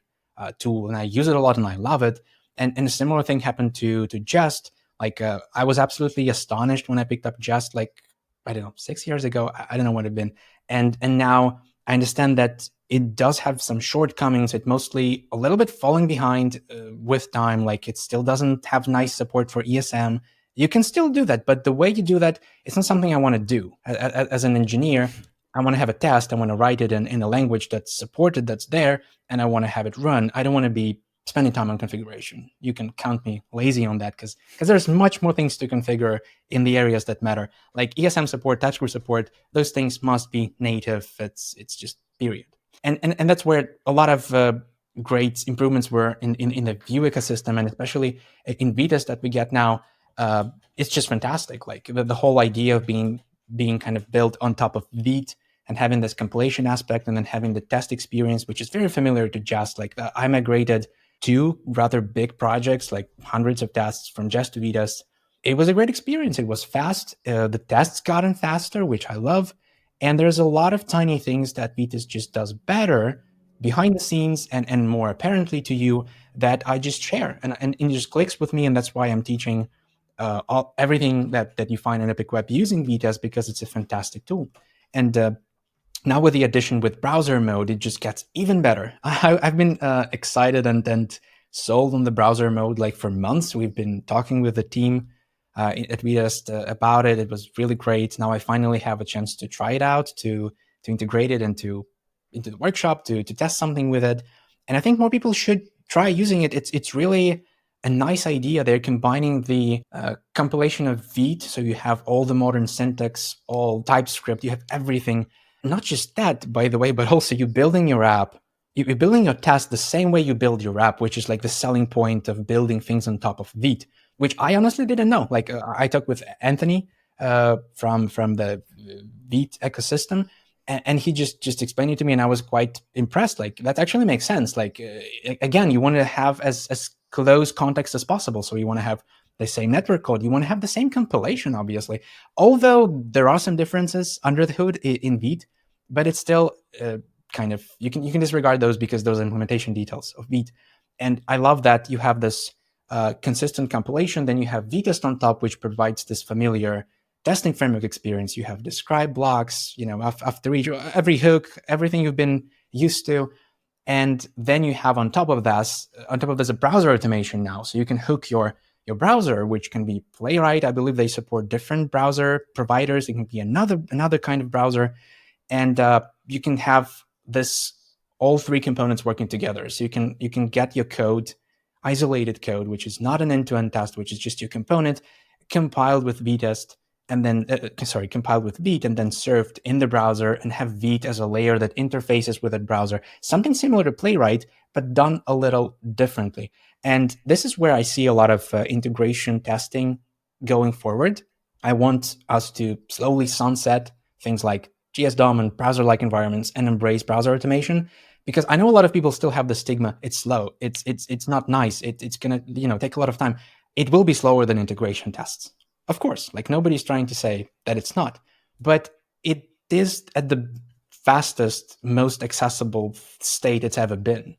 tool, and I use it a lot and I love it. And a similar thing happened to Jest. Like I was absolutely astonished when I picked up Jest, like, I don't know, 6 years ago. I don't know what it had been. And now I understand that it does have some shortcomings. It mostly a little bit falling behind with time. Like it still doesn't have nice support for ESM. You can still do that, but the way you do that, it's not something I want to do. As an engineer, I want to have a test. I want to write it in a language that's supported, that's there, and I want to have it run. I don't want to be spending time on configuration. You can count me lazy on that because there's much more things to configure in the areas that matter. Like ESM support, TypeScript support, those things must be native. It's just period. And that's where a lot of great improvements were in the Vue ecosystem, and especially in Vitest that we get now. It's just fantastic. Like the whole idea of being kind of built on top of Vite and having this compilation aspect, and then having the test experience, which is very familiar to Jest. Like I migrated 2 rather big projects, like hundreds of tests from Jest to Vitest. It was a great experience. It was fast. The tests gotten faster, which I love. And there's a lot of tiny things that Vitest just does better behind the scenes and more apparently to you that I just share. And it just clicks with me. And that's why I'm teaching everything that you find in Epic Web using Vitest, because it's a fantastic tool. And now with the addition with browser mode, it just gets even better. I've been excited and sold on the browser mode like for months. We've been talking with the team at Vitest about it. It was really great. Now I finally have a chance to try it out, to integrate it into the workshop, to test something with it. And I think more people should try using it. It's really a nice idea. They're combining the compilation of Vite, so you have all the modern syntax, all TypeScript, you have everything. Not just that, by the way, but also you're building your app, you're building your test the same way you build your app, which is like the selling point of building things on top of Vite, which I honestly didn't know. Like I talked with Anthony from the Vite ecosystem, and he just explained it to me, and I was quite impressed. Like that actually makes sense. Like again, you want to have as close context as possible, so you want to have the same network code. You want to have the same compilation, obviously. Although there are some differences under the hood in Vite, but it's still kind of, you can disregard those because those are implementation details of Vite. And I love that you have this consistent compilation. Then you have Vitest on top, which provides this familiar testing framework experience. You have describe blocks, after every hook, everything you've been used to. And then you have on top of this a browser automation now. So you can hook your your browser, which can be Playwright. I believe they support different browser providers. It can be another kind of browser. And you can have all three components working together. So you can get your code, isolated code, which is not an end-to-end test, which is just your component, compiled with vtest, and then compiled with Vite and then served in the browser, and have Vite as a layer that interfaces with that browser. Something similar to Playwright, but done a little differently. And this is where I see a lot of integration testing going forward. I want us to slowly sunset things like GSDOM and browser-like environments and embrace browser automation, because I know a lot of people still have the stigma. It's slow. It's not nice. It's gonna take a lot of time. It will be slower than integration tests. Of course, like nobody's trying to say that it's not, but it is at the fastest, most accessible state it's ever been.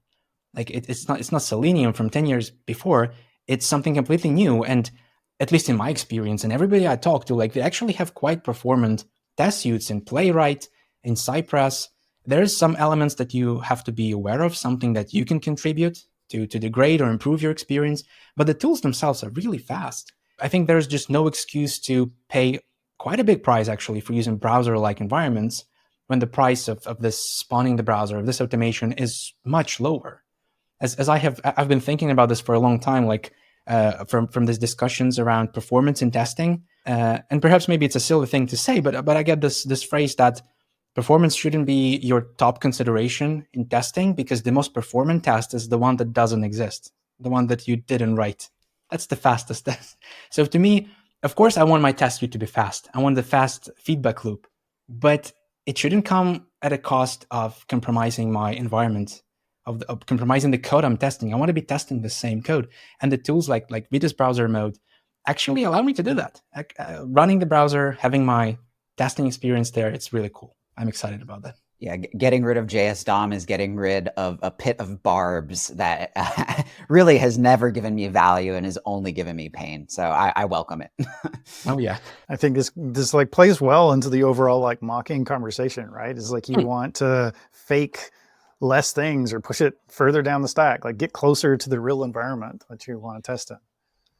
Like it's not Selenium from 10 years before. It's something completely new. And at least in my experience and everybody I talk to, like they actually have quite performant test suites in Playwright, in Cypress. There's some elements that you have to be aware of, something that you can contribute to degrade or improve your experience. But the tools themselves are really fast. I think there's just no excuse to pay quite a big price actually for using browser-like environments when the price of this spawning the browser, of this automation, is much lower. As I've been thinking about this for a long time, like from these discussions around performance in testing, and perhaps maybe it's a silly thing to say, but I get this phrase that performance shouldn't be your top consideration in testing, because the most performant test is the one that doesn't exist, the one that you didn't write. That's the fastest test. So to me, of course, I want my test suite to be fast. I want the fast feedback loop, but it shouldn't come at a cost of compromising my environment, of compromising the code I'm testing. I want to be testing the same code, and the tools like Vite's browser mode actually allow me to do that. Running the browser, having my testing experience there, it's really cool. I'm excited about that. Yeah, getting rid of JS-DOM is getting rid of a pit of barbs that really has never given me value and has only given me pain. So I welcome it. Oh yeah, I think this like plays well into the overall like mocking conversation, right? It's like you want to fake less things or push it further down the stack, like get closer to the real environment that you want to test in.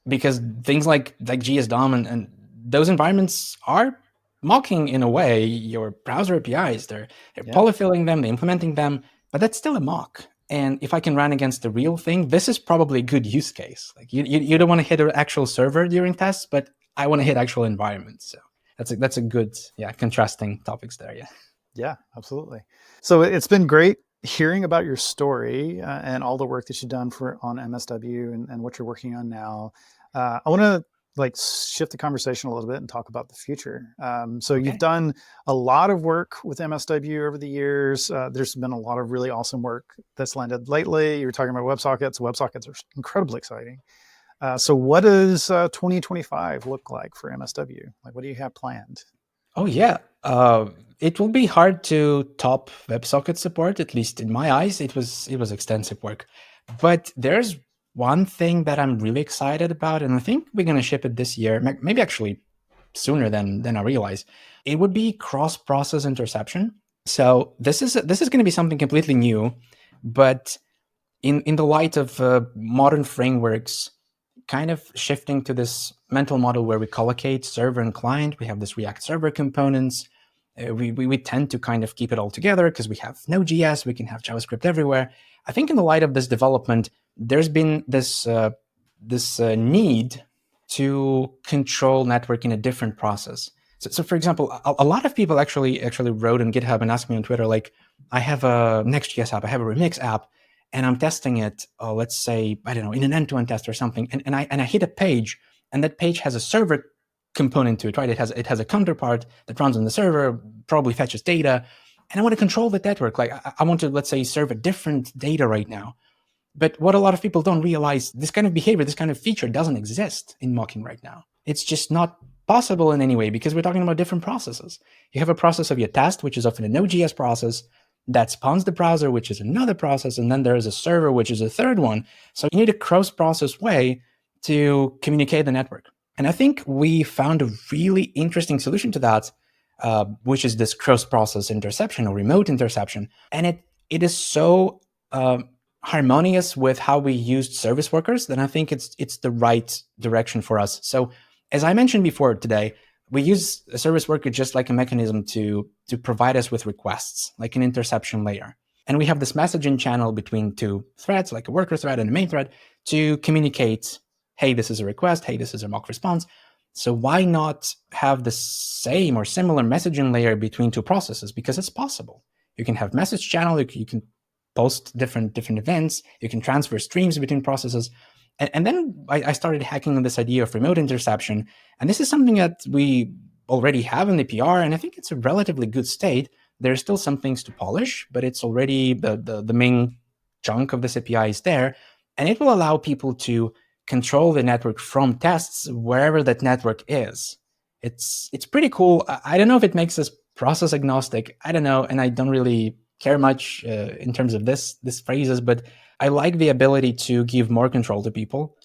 Because things like GSDOM and those environments are mocking, in a way, your browser APIs. They're polyfilling them, they're implementing them, but that's still a mock. And if I can run against the real thing, this is probably a good use case. Like you don't want to hit an actual server during tests, but I want to hit actual environments. So that's a good, contrasting topics there. Yeah, absolutely. So it's been great hearing about your story and all the work that you've done on MSW and what you're working on now. I want to shift the conversation a little bit and talk about the future. You've done a lot of work with MSW over the years. There's been a lot of really awesome work that's landed lately. You're talking about WebSockets. WebSockets are incredibly exciting. So what does 2025 look like for MSW? Like, what do you have planned? Oh yeah, it will be hard to top WebSocket support. At least in my eyes, it was extensive work. But there's one thing that I'm really excited about, and I think we're going to ship it this year, maybe actually sooner than I realize. It would be cross-process interception. So this is going to be something completely new, but in the light of modern frameworks, kind of shifting to this mental model where we collocate server and client. We have this React server components. We tend to kind of keep it all together because we have Node.js, we can have JavaScript everywhere. I think in the light of this development, there's been this need to control network in a different process. So for example, a lot of people actually wrote on GitHub and asked me on Twitter, like, I have a Next.js app, I have a Remix app, and I'm testing it, let's say, I don't know, in an end-to-end test or something, and I hit a page, and that page has a server component to it, right? It has a counterpart that runs on the server, probably fetches data, and I want to control the network. Like I want to, let's say, serve a different data right now. But what a lot of people don't realize, this kind of behavior, this kind of feature doesn't exist in mocking right now. It's just not possible in any way because we're talking about different processes. You have a process of your test, which is often a Node.js process, that spawns the browser, which is another process, and then there is a server, which is a third one. So you need a cross-process way to communicate the network. And I think we found a really interesting solution to that, which is this cross-process interception or remote interception. And it is so harmonious with how we used service workers, then I think it's the right direction for us. So as I mentioned before today, we use a service worker just like a mechanism to provide us with requests, like an interception layer. And we have this messaging channel between two threads, like a worker thread and a main thread, to communicate, hey, this is a request, hey, this is a mock response. So why not have the same or similar messaging layer between two processes? Because it's possible. You can have message channel, you can post different events, you can transfer streams between processes. And then I started hacking on this idea of remote interception. And this is something that we already have in the PR, and I think it's a relatively good state. There's still some things to polish, but it's already the main chunk of this API is there. And it will allow people to control the network from tests wherever that network is. It's pretty cool. I don't know if it makes us process agnostic. I don't know, and I don't really care much in terms of this phrases, but I like the ability to give more control to people,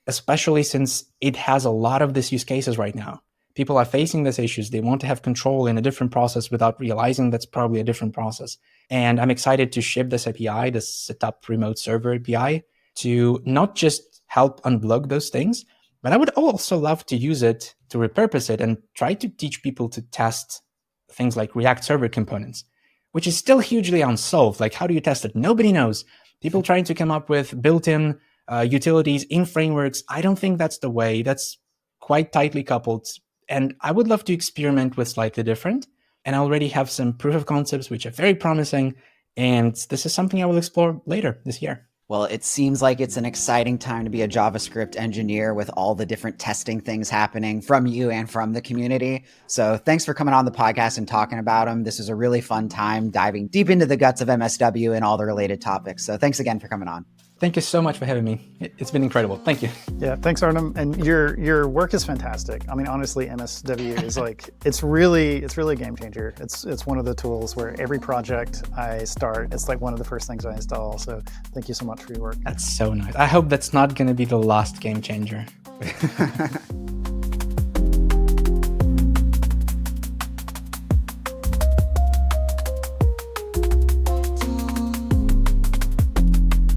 especially since it has a lot of these use cases right now. People are facing these issues. They want to have control in a different process without realizing that's probably a different process. And I'm excited to ship this API, this setup remote server API, to not just help unblock those things, but I would also love to use it to repurpose it and try to teach people to test things like React server components, which is still hugely unsolved. Like, how do you test it? Nobody knows. People trying to come up with built-in utilities in frameworks. I don't think that's the way. That's quite tightly coupled. And I would love to experiment with slightly different. And I already have some proof of concepts, which are very promising. And this is something I will explore later this year. Well, it seems like it's an exciting time to be a JavaScript engineer with all the different testing things happening from you and from the community. So thanks for coming on the podcast and talking about them. This is a really fun time diving deep into the guts of MSW and all the related topics. So thanks again for coming on. Thank you so much for having me. It's been incredible. Thank you. Yeah, thanks, Artem. And your work is fantastic. I mean, honestly, MSW is like, it's really a game changer. It's one of the tools where every project I start, it's like one of the first things I install. So thank you so much for your work. That's so nice. I hope that's not going to be the last game changer.